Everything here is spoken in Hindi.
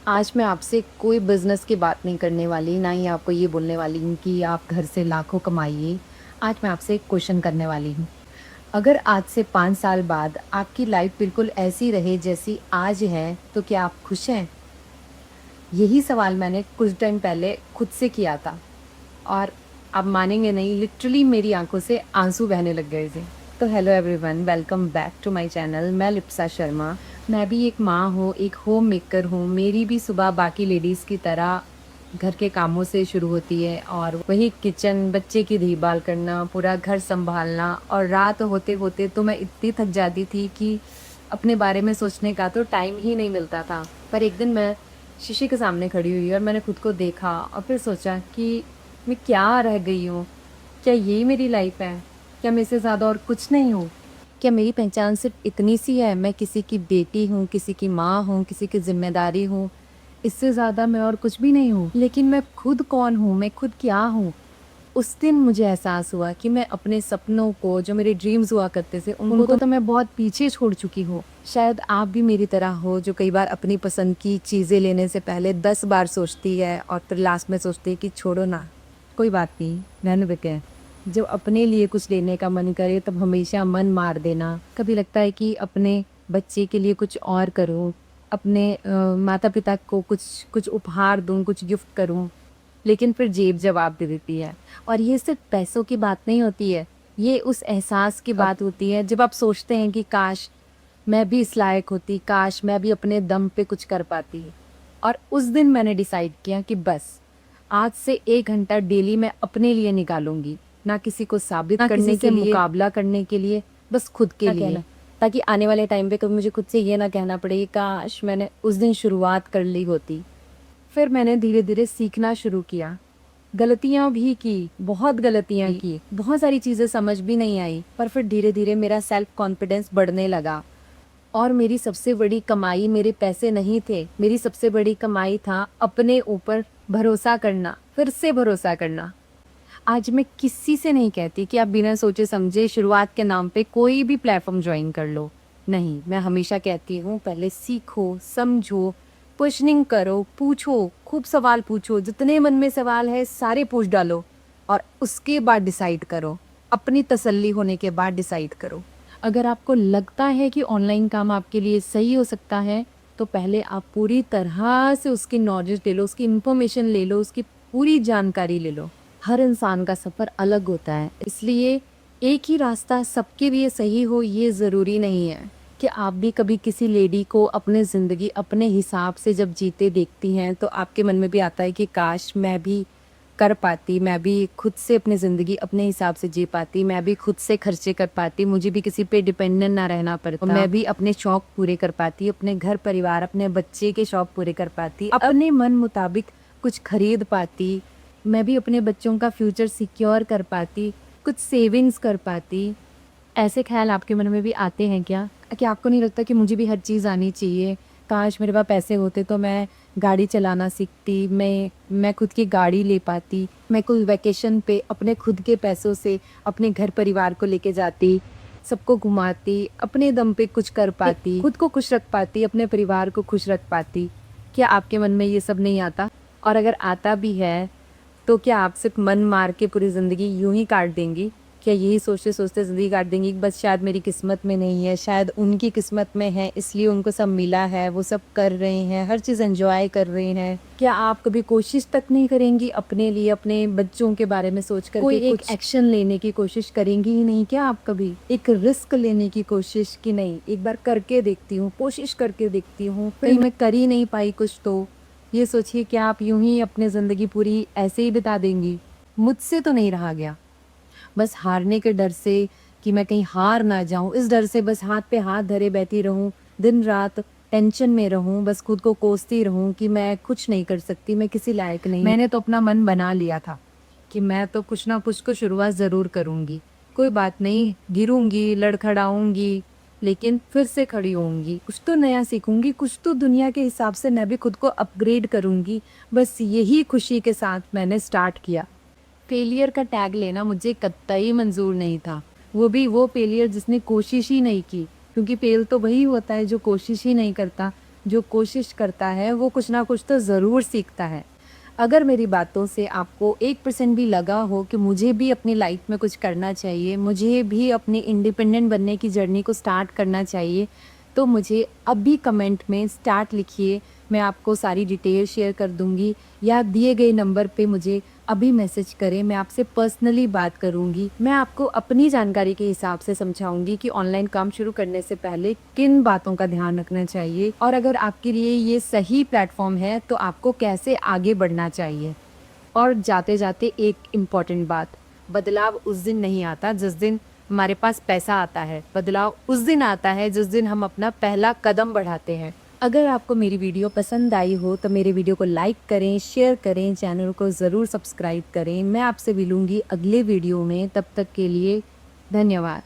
आज मैं आपसे कोई बिज़नेस की बात नहीं करने वाली, ना ही आपको ये बोलने वाली हूँ कि आप घर से लाखों कमाइए। आज मैं आपसे एक क्वेश्चन करने वाली हूँ। अगर आज से 5 साल बाद आपकी लाइफ़ बिल्कुल ऐसी रहे जैसी आज है, तो क्या आप खुश हैं? यही सवाल मैंने कुछ टाइम पहले खुद से किया था और आप मानेंगे नहीं, लिटरली मेरी आँखों से आँसू बहने लग गए थे। तो hello everyone, welcome back to my channel. मैं लिप्सा शर्मा। मैं भी एक माँ हूँ, एक होम मेकर हूँ। मेरी भी सुबह बाकी लेडीज़ की तरह घर के कामों से शुरू होती है और वही किचन, बच्चे की देखभाल करना, पूरा घर सँभालना और रात होते-होते तो मैं इतनी थक जाती थी कि अपने बारे में सोचने का तो टाइम ही नहीं मिलता था। पर एक दिन मैं शीशे के सामने खड़ी हुई और मैंने खुद को देखा और फिर सोचा कि मैं क्या रह गई हूँ? क्या यही मेरी लाइफ है? क्या मैं इससे ज़्यादा और कुछ नहीं हूँ? क्या मेरी पहचान सिर्फ़ इतनी सी है? मैं किसी की बेटी हूँ, किसी की माँ हूँ, किसी की ज़िम्मेदारी हूँ। इससे ज़्यादा मैं और कुछ भी नहीं हूँ। लेकिन मैं खुद कौन हूँ? मैं खुद क्या हूँ? उस दिन मुझे एहसास हुआ कि मैं अपने सपनों को, जो मेरे ड्रीम्स हुआ करते थे, उनको तो मैं बहुत पीछे छोड़ चुकी हूँ। शायद आप भी मेरी तरह हो, जो कई बार अपनी पसंद की चीज़ें लेने से पहले 10 बार सोचती है और फिर लास्ट में सोचती है कि छोड़ो ना, कोई बात नहीं, रहने देते हैं। जब अपने लिए कुछ लेने का मन करे तब हमेशा मन मार देना। कभी लगता है कि अपने बच्चे के लिए कुछ और करूँ, अपने माता-पिता को कुछ कुछ उपहार दूँ, कुछ गिफ्ट करूँ, लेकिन फिर जेब जवाब दे देती है। और ये सिर्फ़ पैसों की बात नहीं होती है, ये उस एहसास की बात होती है जब आप सोचते हैं कि काश मैं भी इस लायक होती, काश मैं भी अपने दम पे कुछ कर पाती। और उस दिन मैंने डिसाइड किया कि बस आज से 1 घंटा डेली मैं अपने लिए निकालूँगी, ना किसी को साबित ना करने किसी के से लिए, मुकाबला मुकाबला करने के लिए, बस खुद के लिए। कहना, ताकि आने वाले टाइम पे कभी मुझे खुद से ये ना कहना पड़े कि काश मैंने उस दिन शुरुआत कर ली होती। फिर मैंने धीरे-धीरे सीखना शुरू किया। गलतियाँ भी की, बहुत गलतियाँ की, बहुत सारी चीज़ें समझ भी नहीं आई, पर फिर धीरे-धीरे मेरा सेल्फ कॉन्फिडेंस बढ़ने लगा। और मेरी सबसे बड़ी कमाई मेरे पैसे नहीं थे, मेरी सबसे बड़ी कमाई था अपने ऊपर भरोसा करना, फिर से भरोसा करना। आज मैं किसी से नहीं कहती कि आप बिना सोचे समझे शुरुआत के नाम पे कोई भी प्लेटफ़ॉर्म जॉइन कर लो। नहीं, मैं हमेशा कहती हूँ पहले सीखो, समझो, क्वेश्चनिंग करो, पूछो, खूब सवाल पूछो, जितने मन में सवाल है सारे पूछ डालो और उसके बाद डिसाइड करो। अपनी तसल्ली होने के बाद डिसाइड करो। अगर आपको लगता है कि ऑनलाइन काम आपके लिए सही हो सकता है, तो पहले आप पूरी तरह से उसकी नॉलेज ले लो, उसकी इन्फॉर्मेशन ले लो, उसकी पूरी जानकारी ले लो। हर इंसान का सफ़र अलग होता है, इसलिए एक ही रास्ता सबके लिए सही हो ये ज़रूरी नहीं है। कि आप भी कभी किसी लेडी को अपनी ज़िंदगी अपने हिसाब से जब जीते देखती हैं, तो आपके मन में भी आता है कि काश मैं भी कर पाती, मैं भी खुद से अपनी ज़िंदगी अपने हिसाब से जी पाती, मैं भी खुद से खर्चे कर पाती, मुझे भी किसी पे डिपेंडेंट ना रहना पड़ता। और मैं भी अपने शौक पूरे कर पाती, अपने घर परिवार, अपने बच्चे के शौक पूरे कर पाती, अपने मन मुताबिक कुछ खरीद पाती, मैं भी अपने बच्चों का फ्यूचर सिक्योर कर पाती, कुछ सेविंग्स कर पाती। ऐसे ख़्याल आपके मन में भी आते हैं क्या? कि आपको नहीं लगता कि मुझे भी हर चीज़ आनी चाहिए? काश मेरे पास पैसे होते तो मैं गाड़ी चलाना सीखती, मैं खुद की गाड़ी ले पाती, मैं कोई वैकेशन पे अपने खुद के पैसों से अपने घर परिवार को लेके जाती, सबको घुमाती, अपने दम पे कुछ कर पाती, खुद को खुश रख पाती, अपने परिवार को खुश रख पाती। क्या आपके मन में ये सब नहीं आता? और अगर आता भी है, तो क्या आप सिर्फ़ मन मार के पूरी ज़िंदगी यूँ ही काट देंगी? क्या यही सोचते-सोचते ज़िंदगी काट देंगी कि बस शायद मेरी किस्मत में नहीं है, शायद उनकी किस्मत में है इसलिए उनको सब मिला है, वो सब कर रहे हैं, हर चीज़ एन्जॉय कर रहे हैं। क्या आप कभी कोशिश तक नहीं करेंगी अपने लिए, अपने बच्चों के बारे में सोच कर कोई एक एक्शन लेने की कोशिश करेंगी ही नहीं क्या आप कभी? एक रिस्क लेने की कोशिश कि नहीं, एक बार करके देखती हूँ, कोशिश करके देखती हूँ, कहीं मैं कर ही नहीं पाई कुछ तो? ये सोचिए क्या आप यूँ ही अपनी ज़िंदगी पूरी ऐसे ही बिता देंगी? मुझसे तो नहीं रहा गया। बस हारने के डर से कि मैं कहीं हार ना जाऊँ, इस डर से बस हाथ पे हाथ धरे बैठी रहूँ, दिन-रात टेंशन में रहूँ, बस खुद को कोसती रहूँ कि मैं कुछ नहीं कर सकती, मैं किसी लायक नहीं। मैंने तो अपना मन बना लिया था कि मैं तो कुछ ना कुछ तो शुरुआत ज़रूर करूँगी। कोई बात नहीं, गिरूँगी, लड़खड़ाऊँगी, लेकिन फिर से खड़ी होऊँगी। कुछ तो नया सीखूँगी, कुछ तो दुनिया के हिसाब से मैं भी खुद को अपग्रेड करूँगी। बस यही खुशी के साथ मैंने स्टार्ट किया। फेलियर का टैग लेना मुझे कतई मंज़ूर नहीं था। वो भी वो फेलियर जिसने कोशिश ही नहीं की, क्योंकि फेल तो वही होता है जो कोशिश ही नहीं करता। जो कोशिश करता है वो कुछ ना कुछ तो ज़रूर सीखता है। अगर मेरी बातों से आपको 1% भी लगा हो कि मुझे भी अपनी लाइफ में कुछ करना चाहिए, मुझे भी अपनी इंडिपेंडेंट बनने की जर्नी को स्टार्ट करना चाहिए, तो मुझे अभी कमेंट में स्टार्ट लिखिए। मैं आपको सारी डिटेल शेयर कर दूँगी, या दिए गए नंबर पे मुझे अभी मैसेज करें, मैं आपसे पर्सनली बात करूँगी। मैं आपको अपनी जानकारी के हिसाब से समझाऊँगी कि ऑनलाइन काम शुरू करने से पहले किन बातों का ध्यान रखना चाहिए, और अगर आपके लिए ये सही प्लेटफ़ॉर्म है तो आपको कैसे आगे बढ़ना चाहिए। और जाते-जाते एक इम्पॉर्टेंट बात, बदलाव उस दिन नहीं आता जिस दिन हमारे पास पैसा आता है, बदलाव उस दिन आता है जिस दिन हम अपना पहला कदम बढ़ाते हैं। अगर आपको मेरी वीडियो पसंद आई हो तो मेरे वीडियो को लाइक करें, शेयर करें, चैनल को ज़रूर सब्सक्राइब करें। मैं आपसे मिलूँगी अगले वीडियो में, तब तक के लिए धन्यवाद।